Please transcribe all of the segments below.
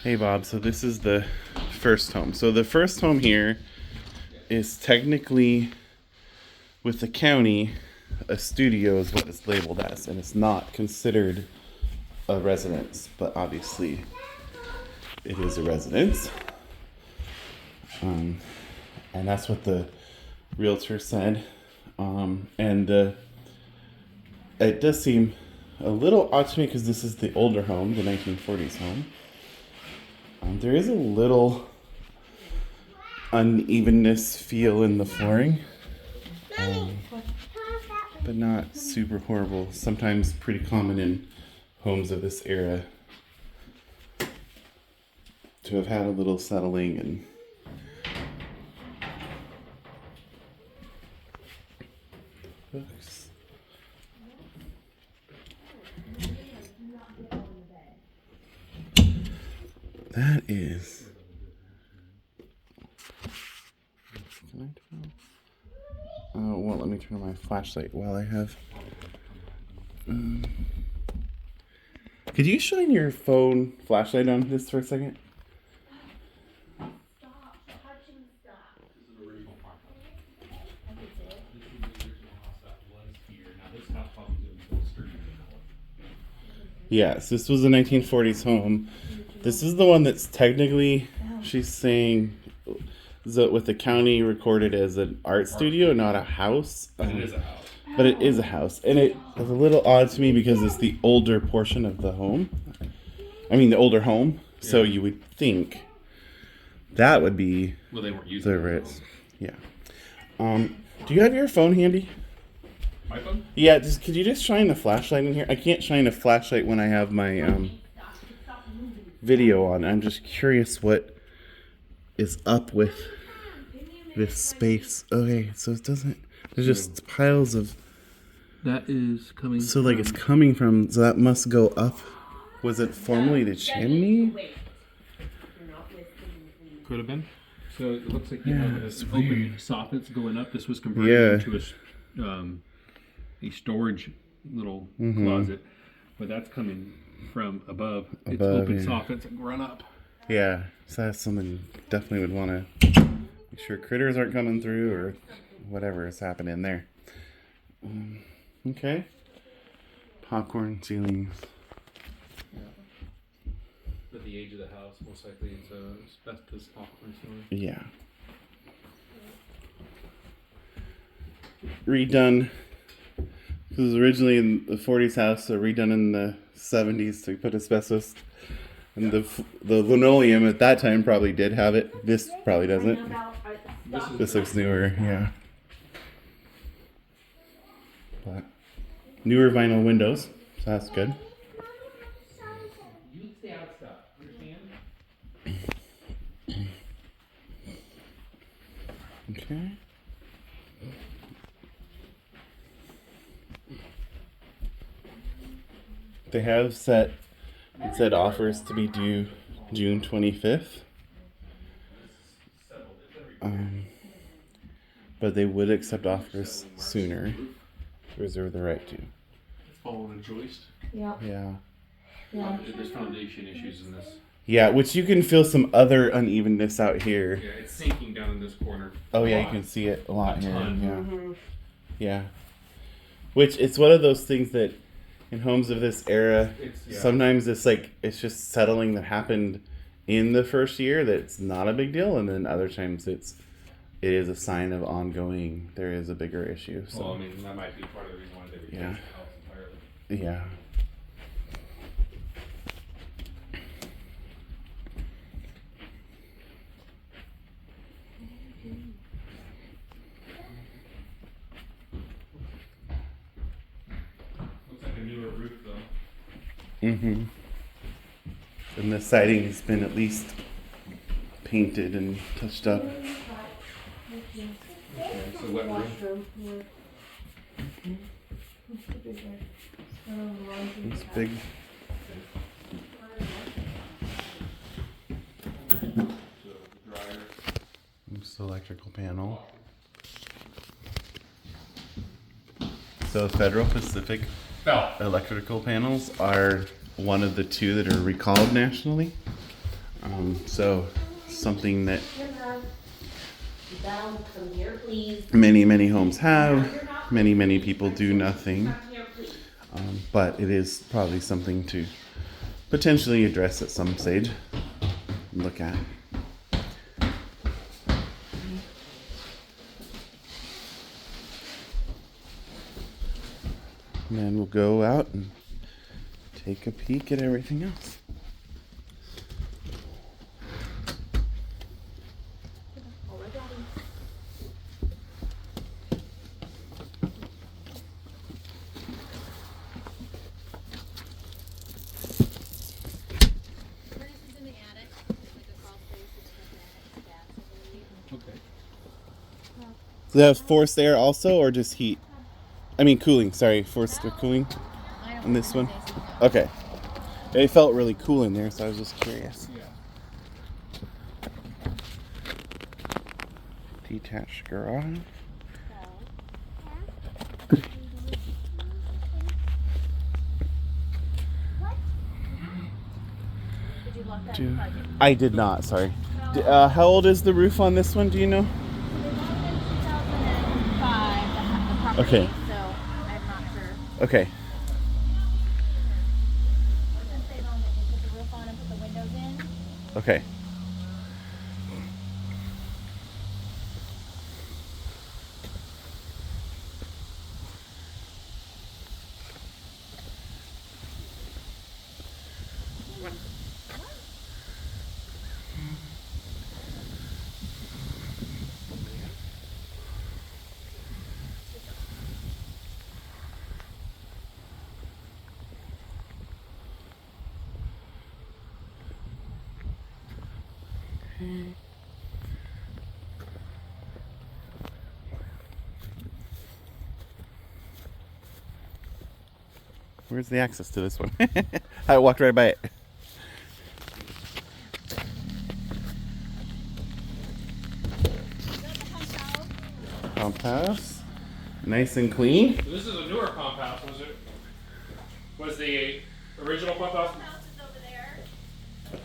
Hey Bob, so this is the first home. So the first home here is technically, with the county, a studio is what it's labeled as, and it's not considered a residence, but obviously it is a residence. And that's what the realtor said. And it does seem a little odd to me because this is the older home, the 1940s home. There is a little unevenness feel in the flooring, but not super horrible. Sometimes pretty common in homes of this era to have had a little settling and books. That is. Can I turn? Oh, well, let me turn on my flashlight while I have. Could you shine your phone flashlight on this for a second? Yes, this was a 1940s home. This is the one that's technically, she's saying, with the county recorded as an art studio, not a house. But it is a house. But it is a house. And it is a little odd to me because it's the older portion of the home. I mean, the older home. Yeah. So you would think that would be well, they weren't using the yeah. Do you have your phone handy? My phone? Yeah, could you just shine the flashlight in here? I can't shine a flashlight when I have my video on. I'm just curious what is up with this space. Okay, so it doesn't. There's just piles of. That is coming. So like it's coming from. So that must go up. Was it formerly the chimney? Could have been. So it looks like you have this open soffits going up. This was converted into a storage little closet, but that's coming from above. It's open soffits and run up. Yeah, so that's something you definitely would want to make sure critters aren't coming through or whatever is happening there. Okay. Popcorn ceilings. Yeah. But the age of the house, most likely it's asbestos popcorn ceiling. Yeah. Redone. It was originally in the 40s house, so redone in the 70s to put asbestos. And the linoleum at that time probably did have it. This probably doesn't. This looks newer, yeah. But newer vinyl windows, so that's good. You stay out stuff, understand? Okay. They have said offers to be due June 25th. But they would accept offers sooner. Reserve the right to. It's following a joist. Yeah. Yeah. Yeah. There's foundation issues in this. Yeah, which you can feel some other unevenness out here. Yeah, it's sinking down in this corner. Oh yeah, you can see it a lot here. ton. Yeah. Mm-hmm. Yeah. Which it's one of those things that in homes of this era, sometimes it's just settling that happened in the first year that it's not a big deal, and then other times it is a sign of ongoing. There is a bigger issue. So. Well, I mean that might be part of the reason why they replaced the house entirely. Yeah. Looks like a newer roof though. Mm-hmm. And the siding's been at least painted and touched up. Okay, it's a wet room. It's big. It's the electrical panel. So Federal Pacific electrical panels are one of the two that are recalled nationally. So something that Down from here, please. many homes have. Many people do nothing. But it is probably something to potentially address at some stage. Look at. And then we'll go out and take a peek at everything else. Okay. Do they have forced air also, or just heat? I mean cooling, sorry, forced cooling on this one? Okay. It felt really cool in there, so I was just curious. Yeah. Detached garage. I did not, sorry. How old is the roof on this one, do you know? Okay. So I'm not sure. Okay. Since they put the roof on and put the windows in. Okay. Where's the access to this one? I walked right by it. Pump house. Nice and clean. This is a newer pump house, was it? Was the original pump house? House is over there. The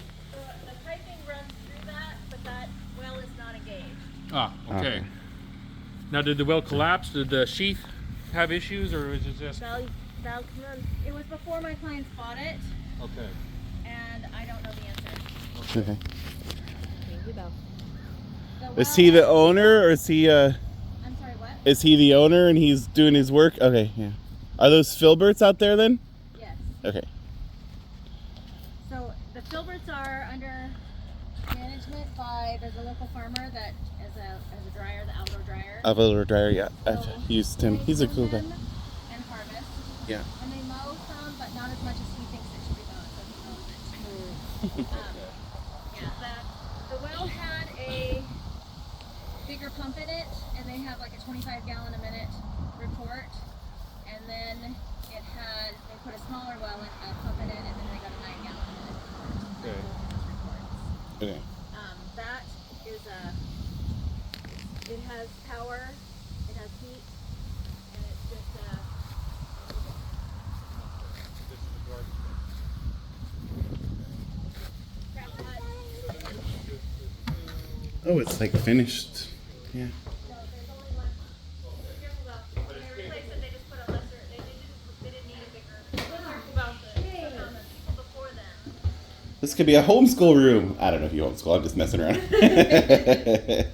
piping runs through that, but that well is not engaged. Ah, okay. Now, did the well collapse? Did the sheath have issues, or was it just? Valve can run. It was before my clients bought it, Okay. and I don't know the answer. Okay. Thank you, Belle. Is he the owner, or is he I'm sorry, what? is he the owner and he's doing his work? Okay, yeah. Are those filberts out there then? Yes. Okay. So the filberts are under management by, there's a local farmer that has a dryer, the outdoor dryer. Outdoor dryer, yeah. I've So used him. they He's a fill cool guy. them and harvest. Yeah. And they mow some, but not as much as he thinks it should be mowed, so he mows it. Yeah, the well had a bigger pump in it, and they have like a 25 gallon a minute report. And then it had, they put a smaller well in, pump in it, and then they got a 9 gallon a minute report. Okay. Okay. That is it has power, it has heat, and it's just crap hut. Oh, it's like finished. Yeah. No, there's only one. Be careful though. When they replaced it, they just put a lesser, they didn't need a bigger. Be careful about the people before them. This could be a homeschool room. I don't know if you homeschool. I'm just messing around. They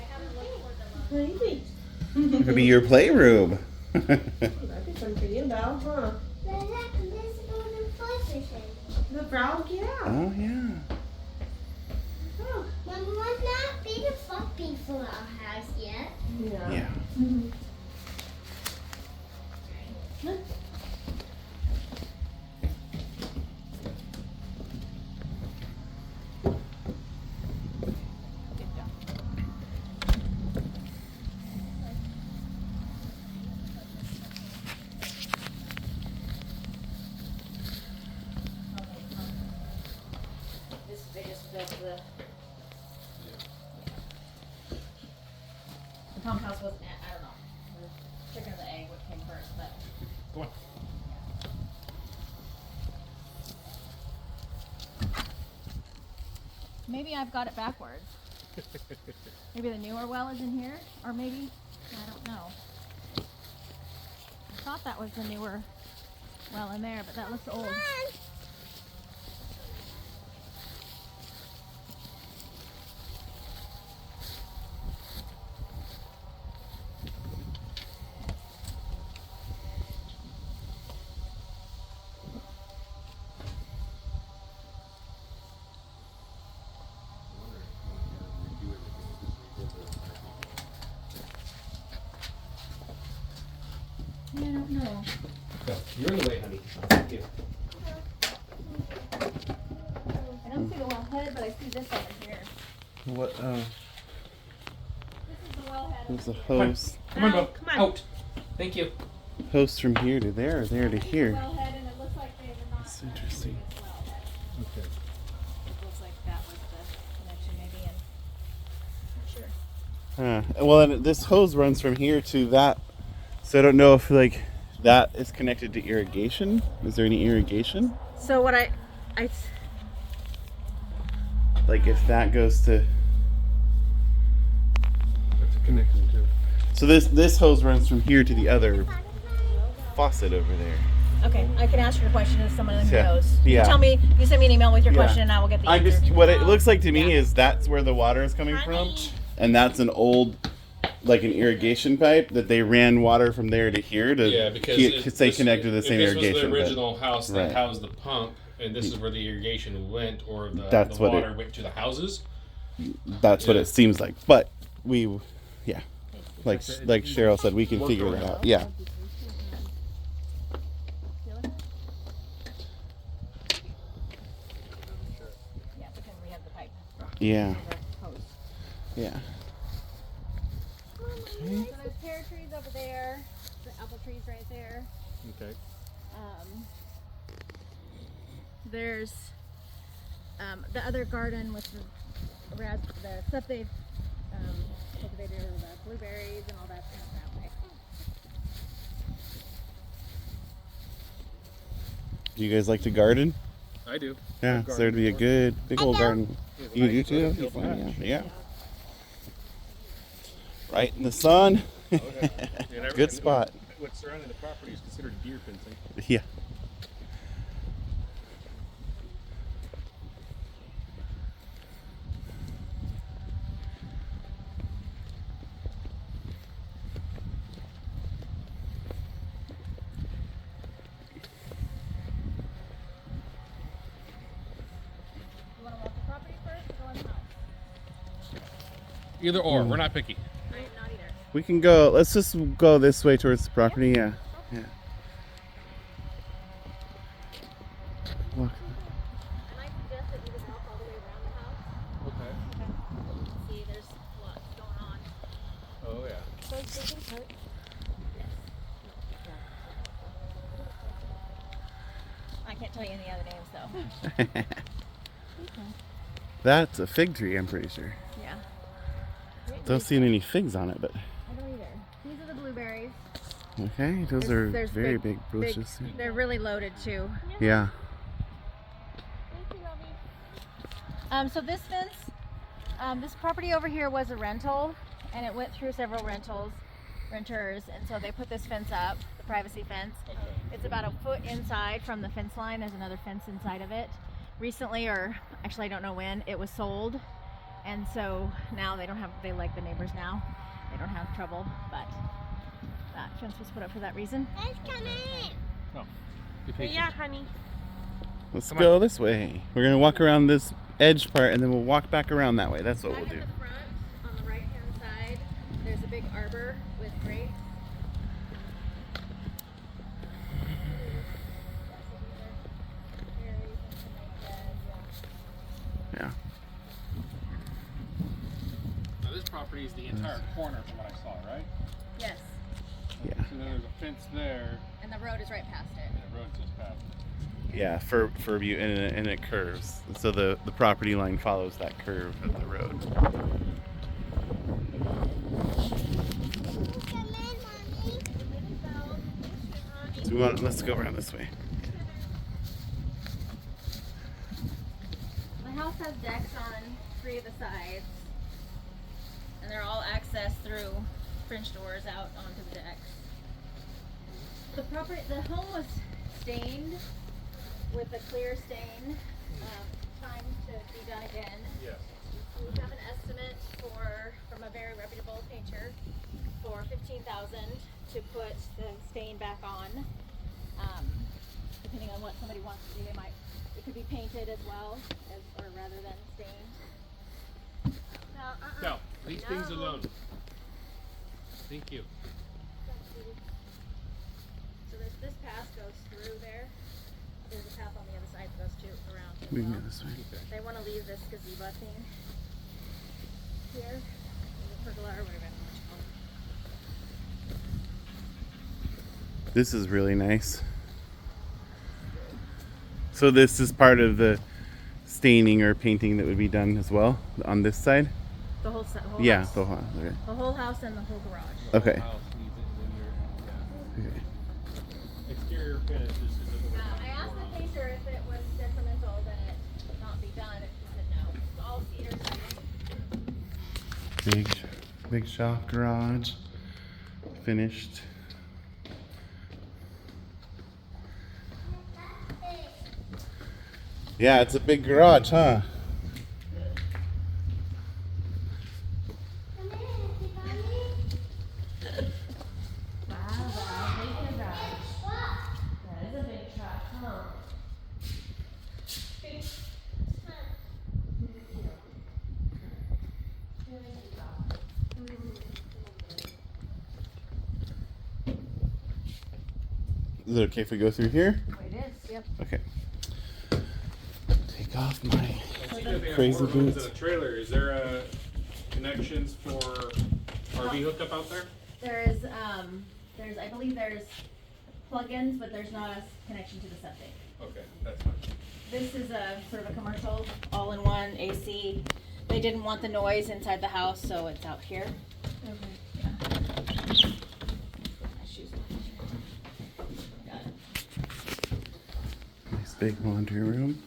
haven't looked for them. What do you think? It could be your playroom. That'd be fun for you, Belle, huh? The brown get out. Oh yeah. Oh, Mom was not big a puppy for our house yet. yeah. Yeah. They just built the pump house wasn't, I don't know. The chicken or the egg, what came first, but. Go on. maybe I've got it backwards. Maybe the newer well is in here, or maybe, I don't know. I thought that was the newer well in there, but that looks old. I don't know. You're in the way, honey. Thank you. I don't see the well head, but I see this over here. What? This is the well head. There's a hose. Come on, Bo. Come on. Out. Thank you. Hose from here to there, or there to here. Well head, and it looks like they were not. That's interesting. Well head. Okay. It looks like that was the connection, maybe, and not sure. Well, and this hose runs from here to that. So I don't know if like that is connected to irrigation. Is there any irrigation? So what I Like if that goes to. That's a connection too. So this hose runs from here to the other faucet over there. okay, I can ask your question as someone who Yeah. knows. Yeah. You tell me. You send me an email with your Yeah. question, and I will get the I answer. just what it looks like to me is that's where the water is coming from, and that's an old, like an irrigation pipe that they ran water from there to here to Yeah, because stay connected to the same if irrigation. this was pipe. the original house that Right. housed the pump, and this is where the irrigation went, or the That's what water went to the houses. That's what Yeah. it seems like. But we, yeah, like Cheryl said, we can Work figure it around. out. Yeah. Yeah, because we have the pipe. Yeah. The hose. Yeah. So there's pear trees over there. The apple trees right there. Okay. There's the other garden with the stuff they've cultivated, or the blueberries and all that stuff that way. Do you guys like to garden? I do. Yeah. So there'd be a good big old garden. You do too? Field Yeah. Yeah. Right in the sun. Good spot. What's surrounding the property is considered deer fencing. Yeah. You want to walk the property first or go in the house? Either or, we're not picky. I am not either. We can go. Let's just go this way towards the property. Yeah. Yeah. Walk. And I suggest that you just walk all the way around the house. Okay. See, there's lots going on. Oh yeah. I can't tell you any other names though. That's a fig tree, I'm pretty sure. Yeah. Don't see any figs on it, but I don't either. These are the blueberries. okay, those are very big bushes. They're really loaded too. Yeah. Thank you, Robbie. So this fence, this property over here was a rental, and it went through several renters, and so they put this fence up, the privacy fence. It's about a foot inside from the fence line. There's another fence inside of it. Recently, or actually I don't know when, it was sold, and so now they like the neighbors now. They don't have trouble, but that fence was put up for that reason. Let's come in. Oh. Be patient. Yeah, honey. Let's go this way. We're gonna walk around this edge part, and then we'll walk back around that way. That's what Back we'll at do. the front, on the right-hand side, there's a big arbor with grapes. Yeah. Now this property is the entire corner from what I saw, right? Yes, Yeah. So then there's a fence there, and the road is right past it. and the road just past it. Yeah, for view, and it curves. So the property line follows that curve of the road. Come in, mommy. So let's go around this way. The house has decks on 3 of the sides, and they're all accessed through French doors out onto the decks. The home was stained with a clear stain. Time to be done again. Yes. We have an estimate from a very reputable painter for $15,000 to put the stain back on. Depending on what somebody wants to do, it could be painted as well, or rather than stained. No, leave things alone. Thank you. So this path goes through there. There's a path on the other side that goes around as We can well. go this way. They want to leave this gazebo thing here, the pergola or whatever, I don't know what you call it. This is really nice. So this is part of the staining or painting that would be done as well on this side? The whole house. Yeah, the whole okay. The whole house and the whole garage. Okay. House needs it, and then Okay. exterior finish is I asked the painter if it was detrimental that it not be done. He said no. It's all cedar siding. Big shop garage. Finished. Yeah, it's a big garage, huh? Is it okay if we go through here? It is, yep. Okay. Take off my crazy crazy rooms boots. in a trailer. Is there connections for RV hookup out there? There's I believe there's plugins, but there's not a connection to the septic. Okay, that's fine. This is a sort of a commercial, all-in-one AC. They didn't want the noise inside the house, so it's out here. Yeah. Put my shoes on. Got it. Nice big laundry room.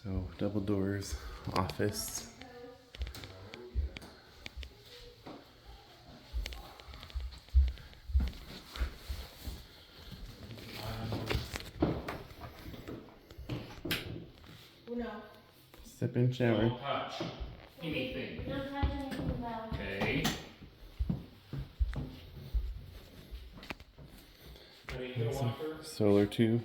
So double doors, office. Step in shower. Don't touch anything. Don't touch anything about Okay. Honey, you gonna walk her? Solar tube.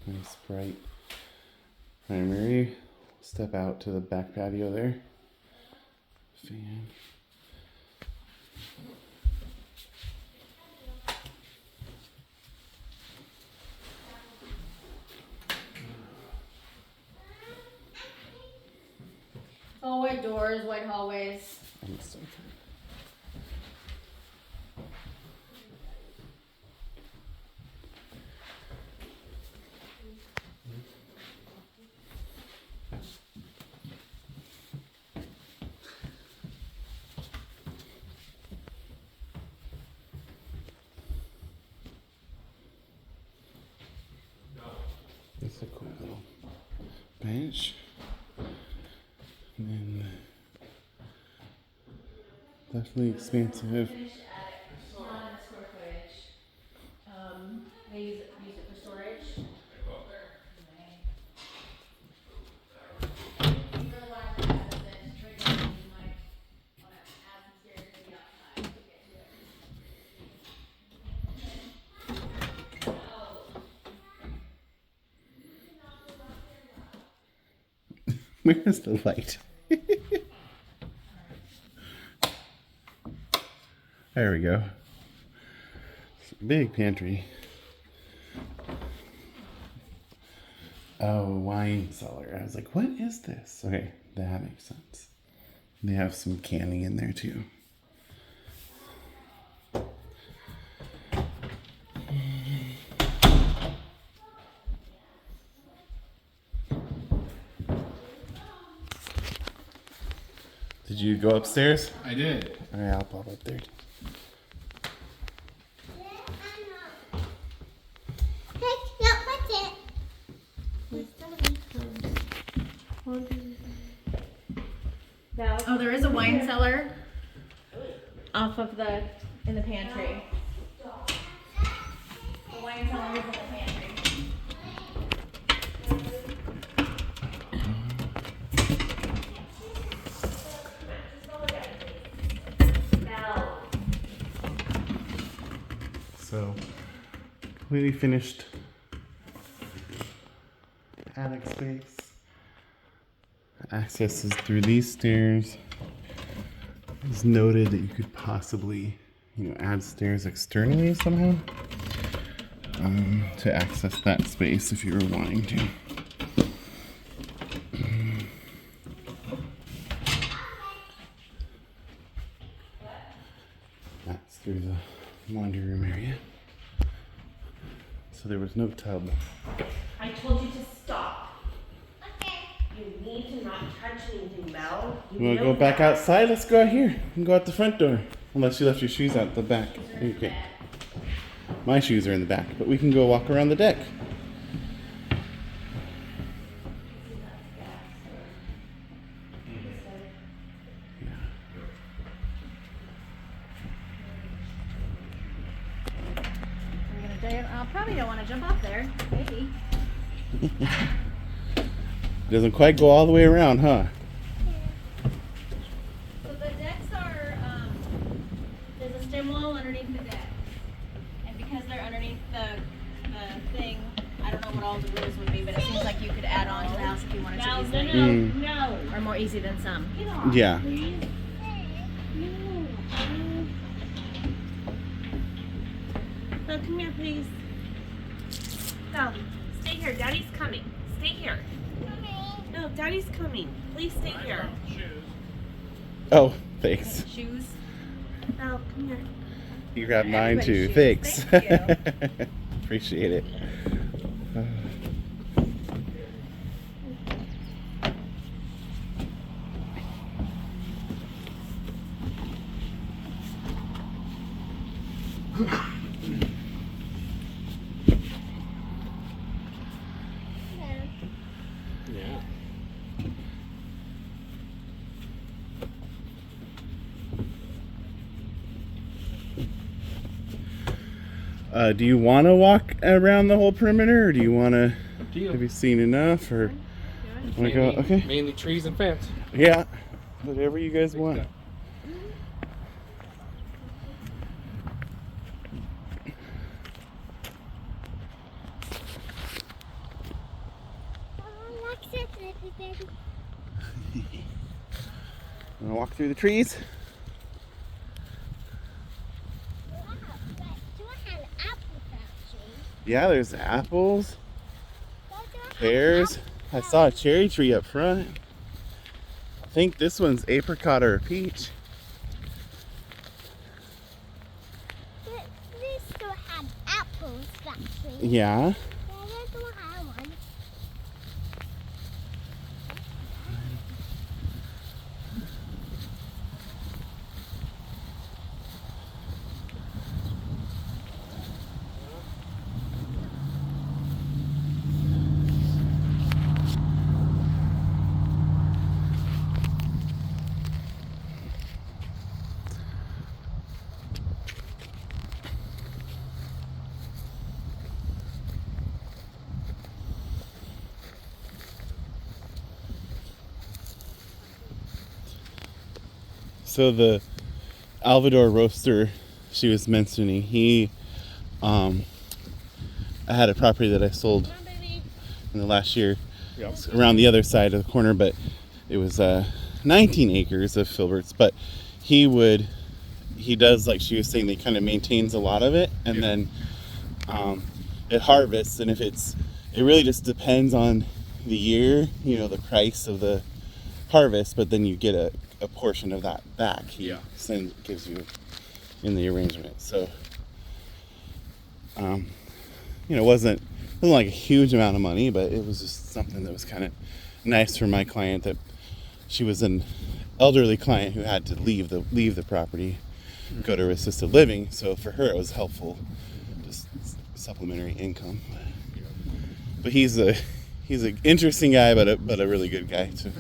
Nice bright primary. Step out to the back patio there. Fan. All white doors, white hallways. Almost done. It's a cool little bench. And then definitely expansive. Finished attic, not in square footage. They use it for storage. You really want to access it, trigger it, you might want to add some stairs to the outside to get to it. Where's the light? There we go. Big pantry. Oh, wine cellar. I was like, what is this? Okay, that makes sense. They have some canning in there too. Did you go upstairs? I did. All right, I'll pop up there. Oh, there is a wine cellar off of in the pantry. The wine cellar is in the pantry. So, completely finished attic space. Access is through these stairs. It's noted that you could possibly, add stairs externally somehow to access that space if you were wanting to. That's through the laundry room area. So there was no tub. I told you to stop. Okay. You need to not touch anything, Belle. You want to go back outside? Let's go out here. You can go out the front door. Unless you left your shoes out the back. Okay. My shoes are in the back, but we can go walk around the deck. I probably don't want to jump off there. Maybe. Doesn't quite go all the way around, huh? So the decks are, there's a stem wall underneath the deck. And because they're underneath the thing, I don't know what all the rules would be, but it seems like you could add on to the house if you wanted to easily. No. Or more easy than some. Get off, Yeah. please. No, come here, please. No, stay here. Daddy's coming. Stay here. No, Daddy's coming. Please stay here. Oh, thanks. Shoes. No, come here. You grabbed mine too. Everybody's shoes. Thanks. Thank Appreciate it. Yeah. Do you want to walk around the whole perimeter, or do you want to? Deal. Have you seen enough, or want to go? Okay. Mainly trees and fence. Yeah. Whatever you guys want. Want to walk through the trees? Yeah, there's apples, pears. I saw a cherry tree up front. I think this one's apricot or a peach. They still have apples factory. Yeah. They don't have one. So the Alvador roaster she was mentioning, he, I had a property that I sold in the last year. Yep. Around the other side of the corner, but it was 19 acres of filberts. But he does, like she was saying, they kind of maintains a lot of it, and then it harvests. And it really just depends on the year, the price of the harvest. But then you get a portion of that back. He gives you in the arrangement. So, it wasn't like a huge amount of money, but it was just something that was kind of nice for my client, that she was an elderly client who had to leave the property, go to assisted living. So for her, it was helpful, just supplementary income. But he's an interesting guy, but a really good guy too.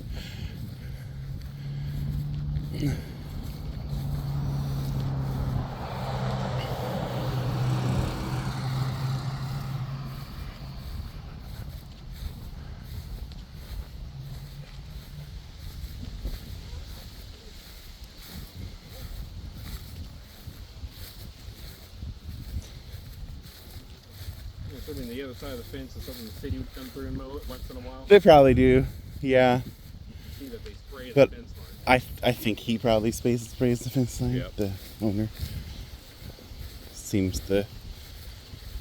Assuming the other side of the fence is something the city would come through and mow it once in a while. They probably do, yeah. See that they spray the But fence line. I think he probably sprays the fence line. Yep. The owner seems the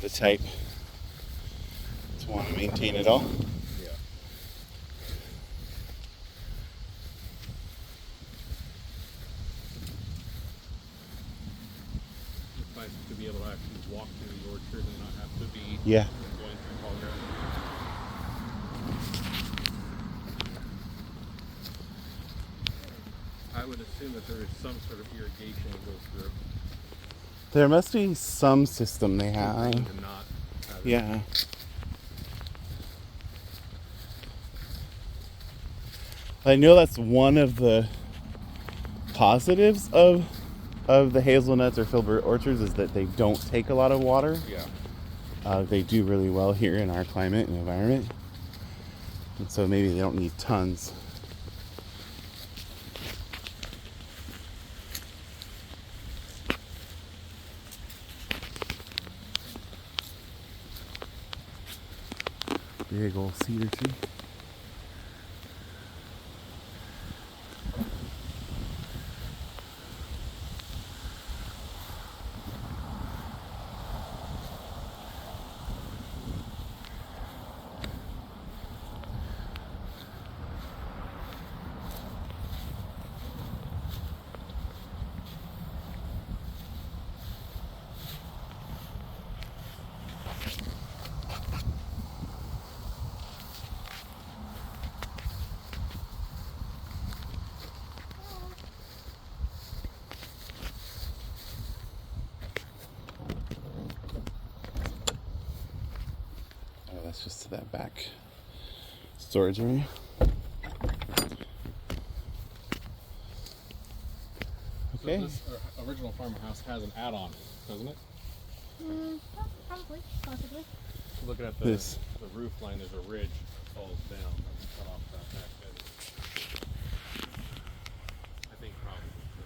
type to want to maintain it all. Yeah. It's nice to be able to actually walk through the orchard and not have to be Yeah. going through tall grass. I would assume that there is some sort of irrigation that goes through. There must be some system they have. To not have it. Yeah. I know that's one of the positives of the hazelnuts or filbert orchards is that they don't take a lot of water. Yeah. They do really well here in our climate and environment. And so maybe they don't need tons. Big old cedar tree. Oh, that's just to that back storage area. Okay. So this original farmhouse has an add-on, doesn't it? Probably, possibly. Looking at This. the roof line, there's a ridge that falls down. That's cut off that back edge. I think probably so.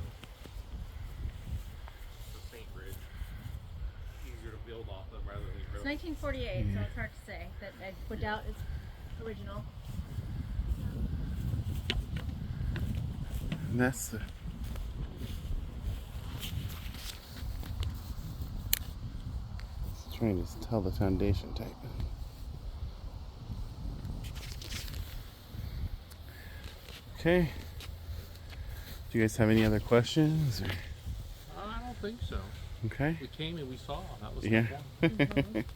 It's a faint ridge. Easier to build off of rather than It's grow. 1948, so it's hard to say. That I would doubt it's original. And that's the trying to tell the foundation type. Okay. Do you guys have any other questions? Or? I don't think so. Okay. We came and we saw. That was Yeah. the point.